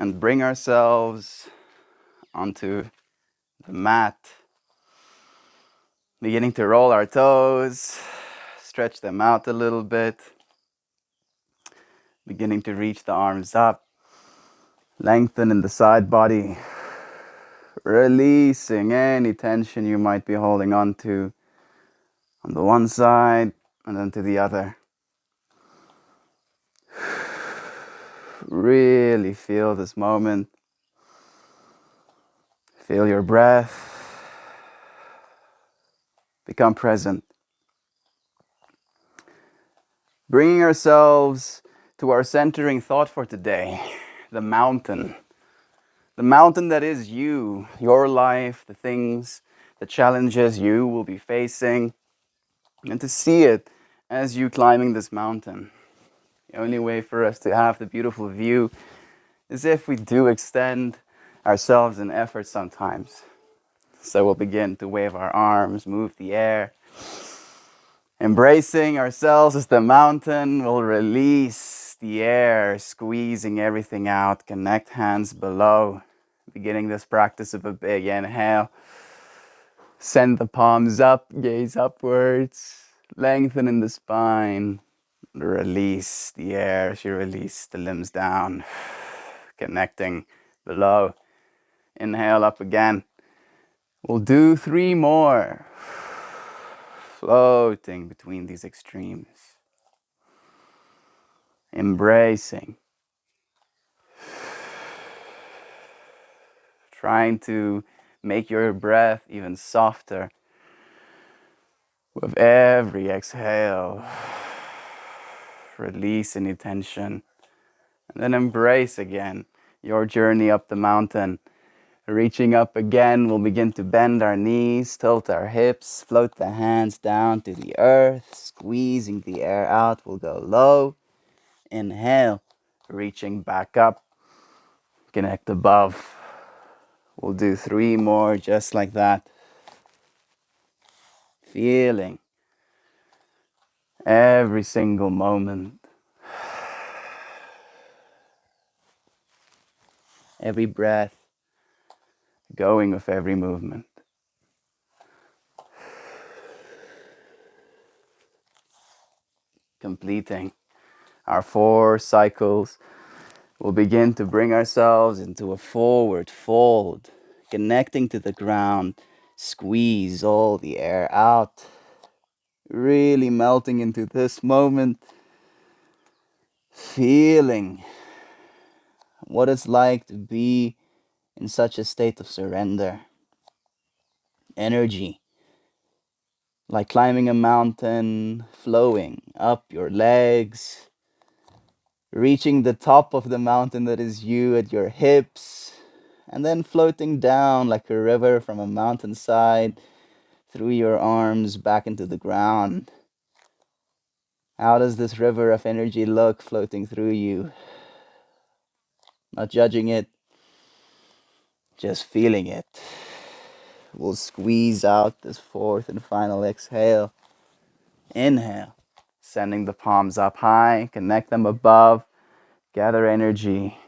and bring ourselves onto the mat. Beginning to roll our toes, stretch them out a little bit. Beginning to reach the arms up, lengthen in the side body, releasing any tension you might be holding on to on the one side and then to the other. Really feel this moment. Feel your breath. Become present. Bringing ourselves to our centering thought for today, the mountain. The mountain that is you, your life, the things, the challenges you will be facing, and to see it as you climbing this mountain. The only way for us to have the beautiful view is if we do extend ourselves in effort sometimes. So we'll begin to wave our arms, move the air. Embracing ourselves as the mountain, we'll release the air, squeezing everything out. Connect hands below. Beginning this practice of a big inhale. Send the palms up, gaze upwards. Lengthen in the spine. Release the air as you release the limbs down. Connecting below. Inhale up again. We'll do 3 more. Floating between these extremes. Embracing. Trying to make your breath even softer with every exhale. Release any tension. And then embrace again your journey up the mountain. Reaching up again, we'll begin to bend our knees, tilt our hips, float the hands down to the earth, squeezing the air out. We'll go low. Inhale, reaching back up, connect above. We'll do 3 more just like that. Feeling every single moment. Every breath. Going with every movement. Completing our 4 cycles. We'll begin to bring ourselves into a forward fold. Connecting to the ground. Squeeze all the air out. Really melting into this moment. Feeling what it's like to be in such a state of surrender. Energy. Like climbing a mountain, flowing up your legs. Reaching the top of the mountain that is you at your hips. And then floating down like a river from a mountainside through your arms back into the ground. How does this river of energy look floating through you? Not judging it, just feeling it. We'll squeeze out this 4th and final exhale. Inhale, sending the palms up high, connect them above, gather energy,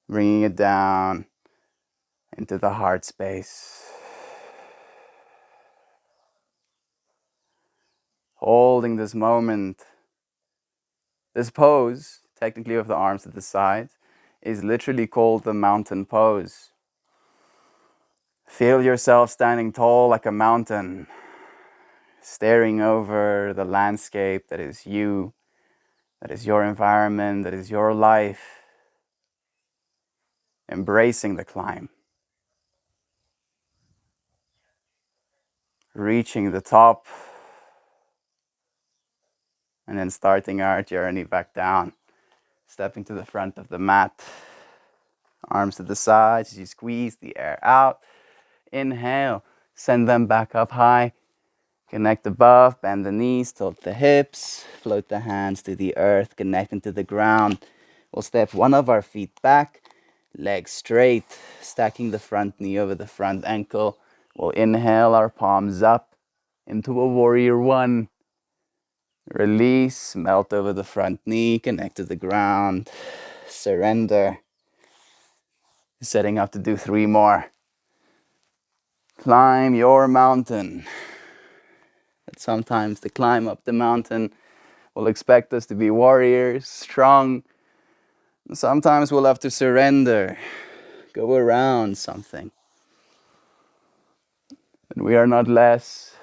bringing it down into the heart space. Holding this moment. This pose, technically with the arms to the sides, is literally called the mountain pose. Feel yourself standing tall like a mountain, staring over the landscape that is you, that is your environment, that is your life. Embracing the climb. Reaching the top. And then starting our journey back down. Stepping to the front of the mat. Arms to the sides as you squeeze the air out. Inhale. Send them back up high. Connect above. Bend the knees. Tilt the hips. Float the hands to the earth. Connecting to the ground. We'll step one of our feet back. Legs straight. Stacking the front knee over the front ankle. We'll inhale our palms up into a warrior 1. Release, melt over the front knee, connect to the ground, surrender. Setting up to do 3 more. Climb your mountain. But sometimes the climb up the mountain will expect us to be warriors, strong. And sometimes we'll have to surrender, go around something. And we are not less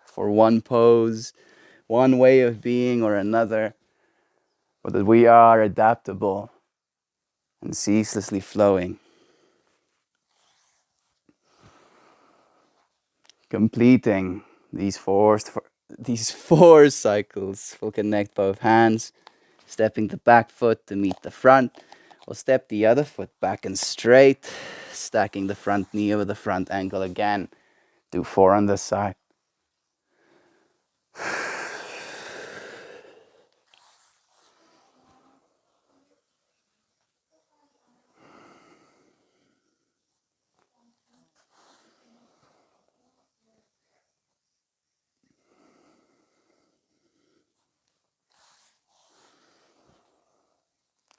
for one pose, one way of being or another, but that we are adaptable and ceaselessly flowing. Completing these four cycles, we'll connect both hands, stepping the back foot to meet the front. We'll step the other foot back and straight, stacking the front knee over the front ankle again. Do 4 on this side.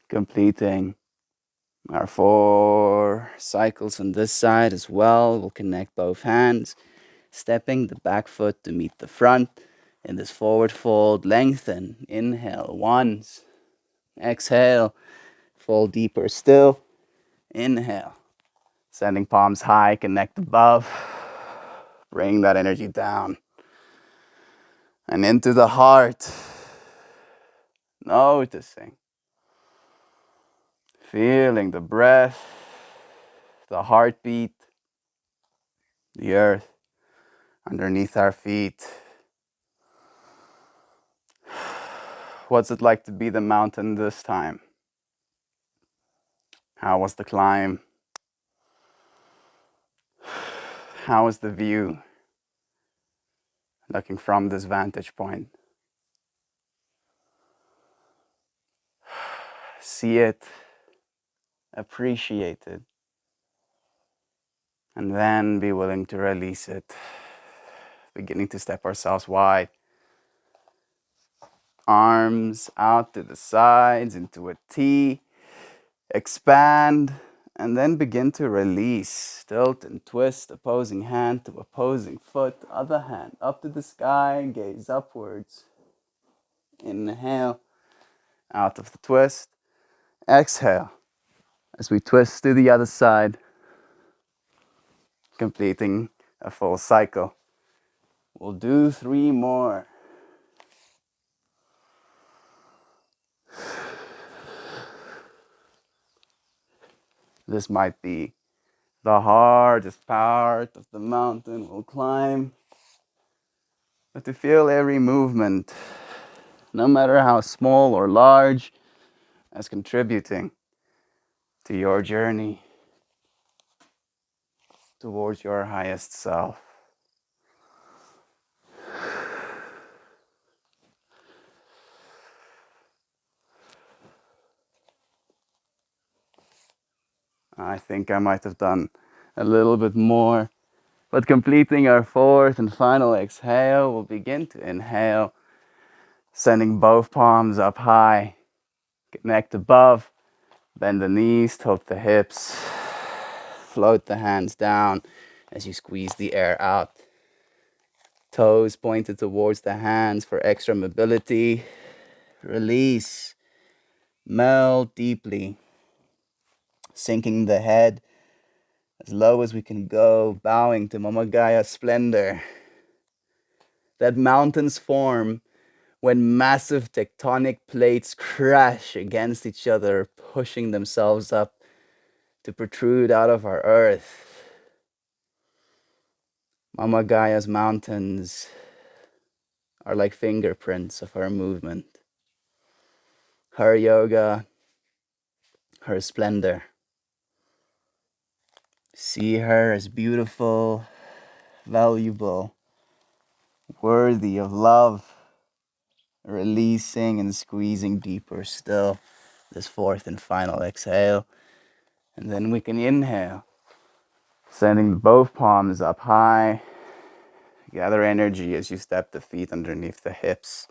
Completing our 4 cycles on this side as well. We'll connect both hands, stepping the back foot to meet the front. In this forward fold, lengthen. Inhale once. Exhale. Fold deeper still. Inhale. Sending palms high, connect above. Bring that energy down. And into the heart. Noticing. Feeling the breath, the heartbeat, the earth underneath our feet. What's it like to be the mountain this time? How was the climb? How was the view? Looking from this vantage point. See it, appreciate it, and then be willing to release it. Beginning to step ourselves wide. Arms out to the sides into a T. Expand. And then begin to release. Tilt and twist, opposing hand to opposing foot. Other hand up to the sky, gaze upwards. Inhale, out of the twist. Exhale, as we twist to the other side. Completing a full cycle. We'll do 3 more. This might be the hardest part of the mountain we'll climb. But to feel every movement, no matter how small or large, as contributing to your journey towards your highest self. I think I might have done a little bit more. But completing our 4th and final exhale, we'll begin to inhale, sending both palms up high. Connect above, bend the knees, tilt the hips, float the hands down as you squeeze the air out. Toes pointed towards the hands for extra mobility. Release, melt deeply, sinking the head as low as we can go, bowing to Mama Gaia's splendor. That mountains form when massive tectonic plates crash against each other, pushing themselves up to protrude out of our earth. Mama Gaia's mountains are like fingerprints of her movement. Her yoga, her splendor. See her as beautiful, valuable, worthy of love, releasing and squeezing deeper still. This 4th and final exhale. And then we can inhale, sending both palms up high. Gather energy as you step the feet underneath the hips.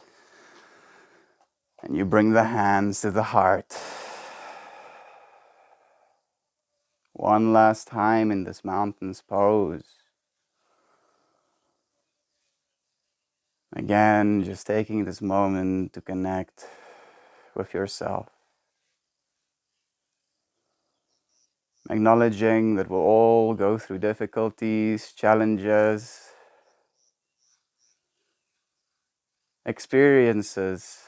And you bring the hands to the heart. One last time in this mountain's pose. Again, just taking this moment to connect with yourself. Acknowledging that we'll all go through difficulties, challenges, experiences,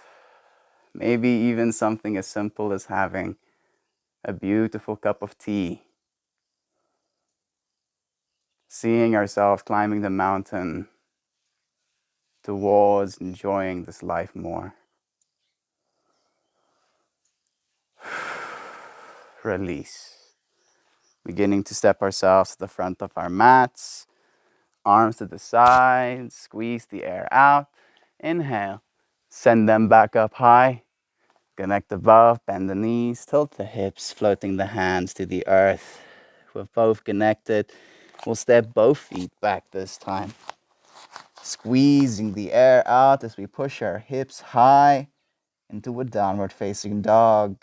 maybe even something as simple as having a beautiful cup of tea. Seeing ourselves climbing the mountain towards enjoying this life more. Release. Beginning to step ourselves to the front of our mats, arms to the sides, squeeze the air out. Inhale, send them back up high. Connect above, bend the knees, tilt the hips, floating the hands to the earth. We're both connected. We'll step both feet back this time. Squeezing the air out as we push our hips high into a downward facing dog.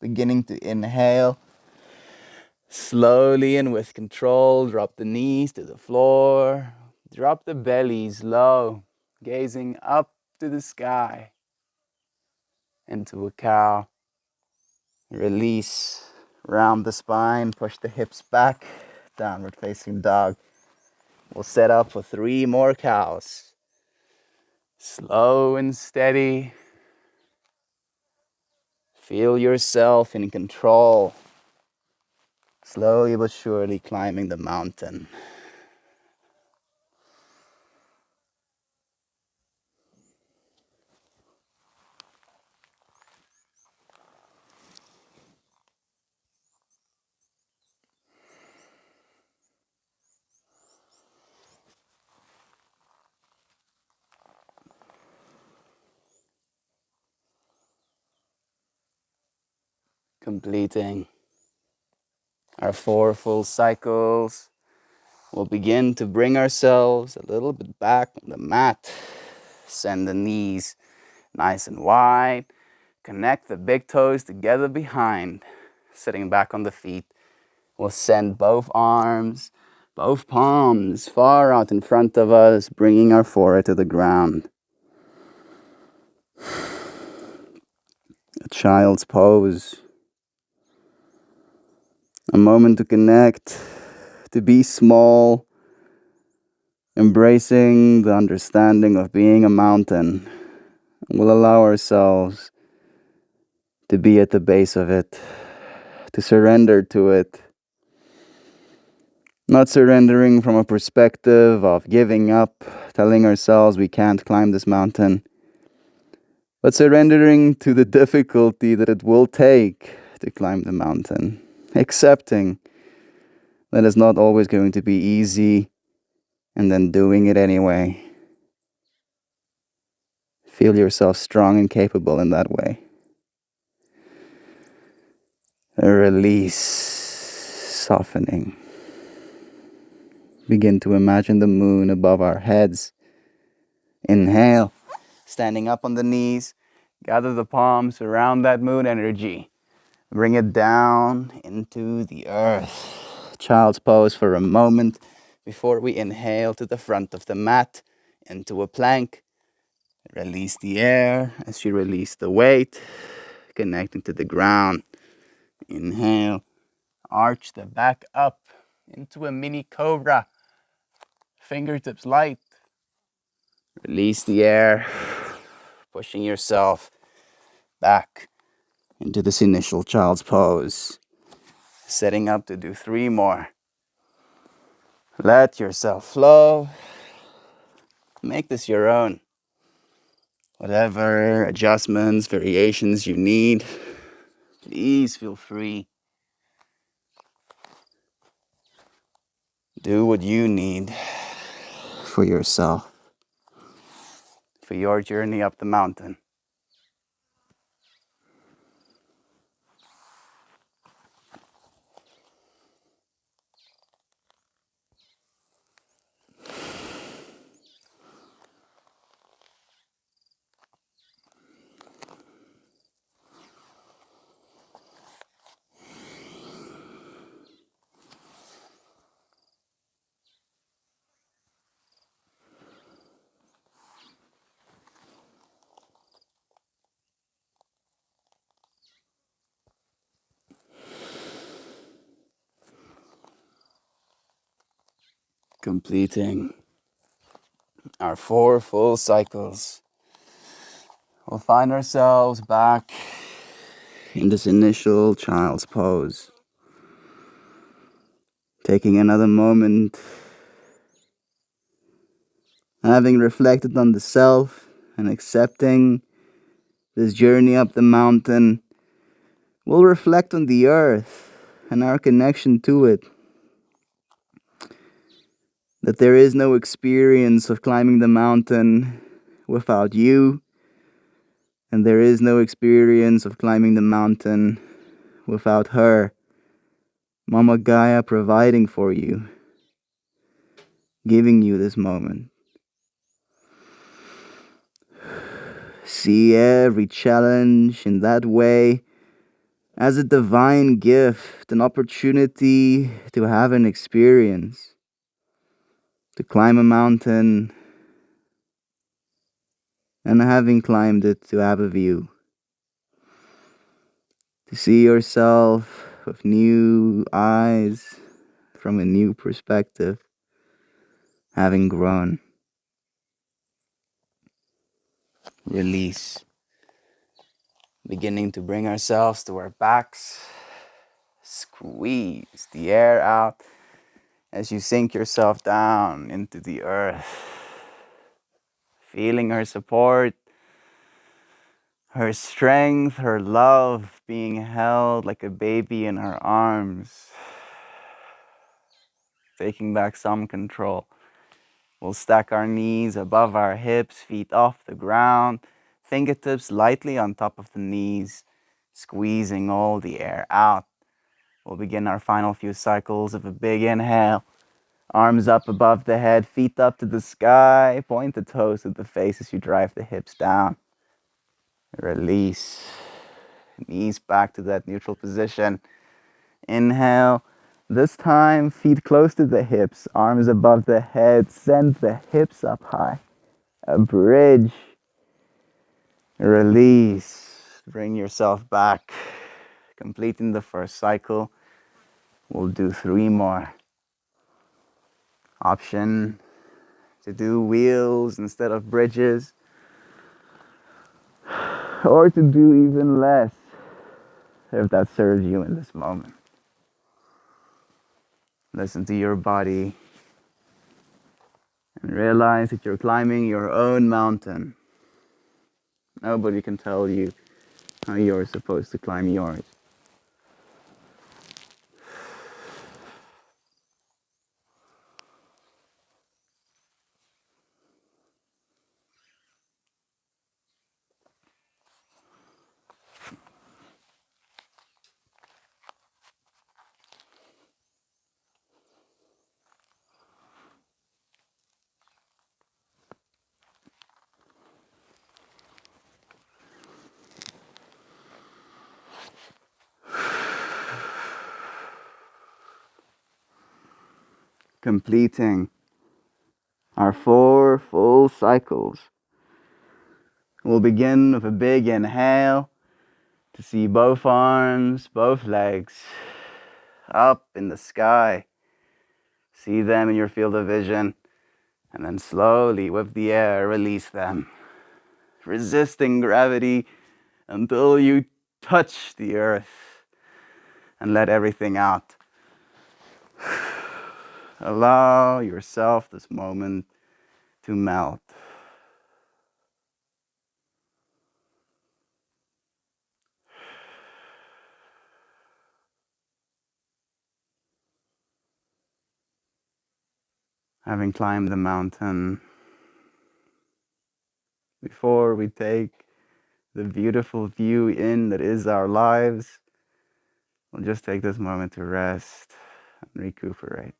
Beginning to inhale. Slowly and with control, drop the knees to the floor. Drop the bellies low, gazing up to the sky. Into a cow. Release, round the spine, push the hips back, downward facing dog. We'll set up for 3 more cows. Slow and steady. Feel yourself in control. Slowly but surely climbing the mountain. Completing our 4 full cycles, we'll begin to bring ourselves a little bit back on the mat. Send the knees nice and wide. Connect the big toes together behind. Sitting back on the feet, we'll send both arms, both palms far out in front of us, bringing our forehead to the ground. A child's pose. A moment to connect, to be small, embracing the understanding of being a mountain. We'll allow ourselves to be at the base of it, to surrender to it. Not surrendering from a perspective of giving up, telling ourselves we can't climb this mountain, but surrendering to the difficulty that it will take to climb the mountain. Accepting that it's not always going to be easy, and then doing it anyway. Feel yourself strong and capable in that way. A release, softening. Begin to imagine the moon above our heads. Inhale, standing up on the knees. Gather the palms around that moon energy. Bring it down into the earth. Child's pose for a moment before we inhale to the front of the mat into a plank. Release the air as you release the weight, connecting to the ground. Inhale, arch the back up into a mini cobra. Fingertips light. Release the air, pushing yourself back into this initial child's pose. Setting up to do 3 more. Let yourself flow. Make this your own. Whatever adjustments, variations you need, please feel free. Do what you need for yourself, for your journey up the mountain. Completing our 4 full cycles, we'll find ourselves back in this initial child's pose. Taking another moment, having reflected on the self and accepting this journey up the mountain, we'll reflect on the earth and our connection to it. That there is no experience of climbing the mountain without you, and there is no experience of climbing the mountain without her, Mama Gaia, providing for you, giving you this moment. See every challenge in that way as a divine gift, an opportunity to have an experience, to climb a mountain, and having climbed it, to have a view, to see yourself with new eyes, from a new perspective, having grown. Release. Beginning to bring ourselves to our backs. Squeeze the air out as you sink yourself down into the earth. Feeling her support, her strength, her love, being held like a baby in her arms. Taking back some control. We'll stack our knees above our hips, feet off the ground, fingertips lightly on top of the knees, squeezing all the air out. We'll begin our final few cycles of a big inhale. Arms up above the head, feet up to the sky, point the toes to the face as you drive the hips down. Release. Knees back to that neutral position. Inhale. This time, feet close to the hips, arms above the head, send the hips up high. A bridge. Release. Bring yourself back. Completing the first cycle. We'll do 3 more. Option to do wheels instead of bridges, or to do even less if that serves you in this moment. Listen to your body and realize that you're climbing your own mountain. Nobody can tell you how you're supposed to climb yours. Completing our 4 full cycles. We'll begin with a big inhale to see both arms, both legs up in the sky. See them in your field of vision, and then slowly with the air release them, resisting gravity until you touch the earth and let everything out. Allow yourself this moment to melt. Having climbed the mountain, before we take the beautiful view in that is our lives, we'll just take this moment to rest and recuperate.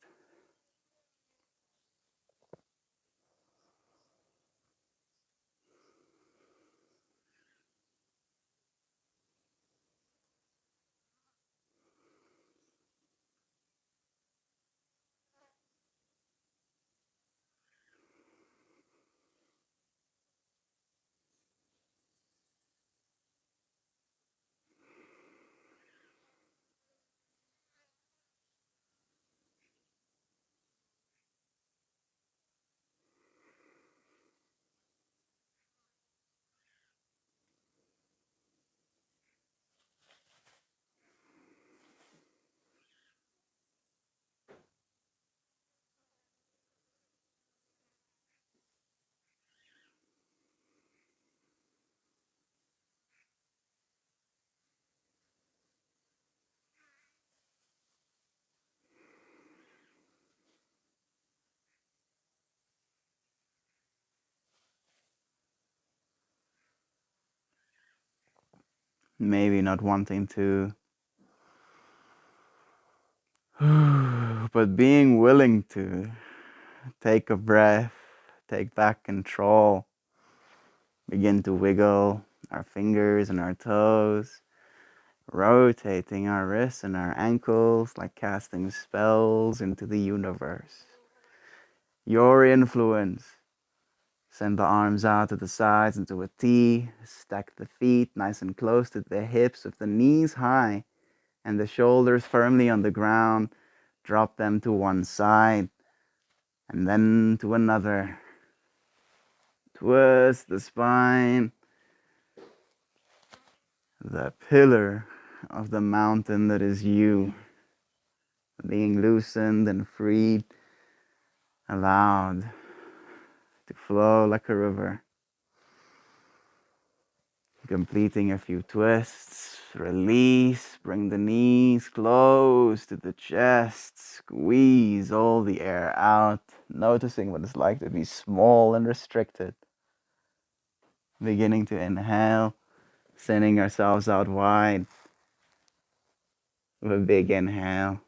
maybe not wanting to, but being willing to take a breath, take back control, begin to wiggle our fingers and our toes, rotating our wrists and our ankles like casting spells into the universe. Your influence. Send the arms out to the sides into a T. Stack the feet nice and close to the hips with the knees high and the shoulders firmly on the ground. Drop them to one side and then to another. Twist the spine. The pillar of the mountain that is you, being loosened and freed, allowed to flow like a river. Completing a few twists, release, bring the knees close to the chest, squeeze all the air out, noticing what it's like to be small and restricted. Beginning to inhale, sending ourselves out wide with a big inhale,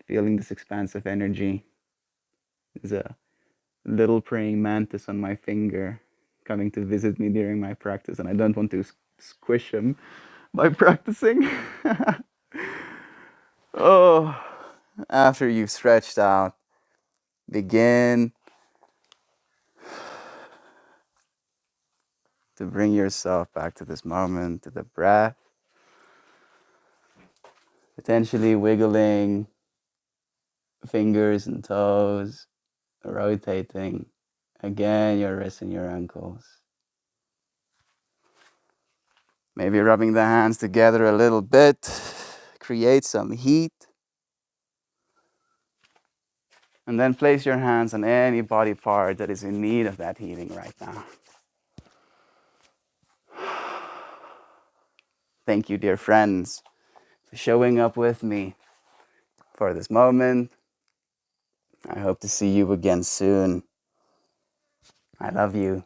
feeling this expansive energy. There's a little praying mantis on my finger coming to visit me during my practice, and I don't want to squish him by practicing. Oh, after you've stretched out, begin to bring yourself back to this moment, to the breath, potentially wiggling fingers and toes, rotating again your wrists and your ankles. Maybe rubbing the hands together a little bit, create some heat. And then place your hands on any body part that is in need of that healing right now. Thank you, dear friends, for showing up with me for this moment. I hope to see you again soon. I love you.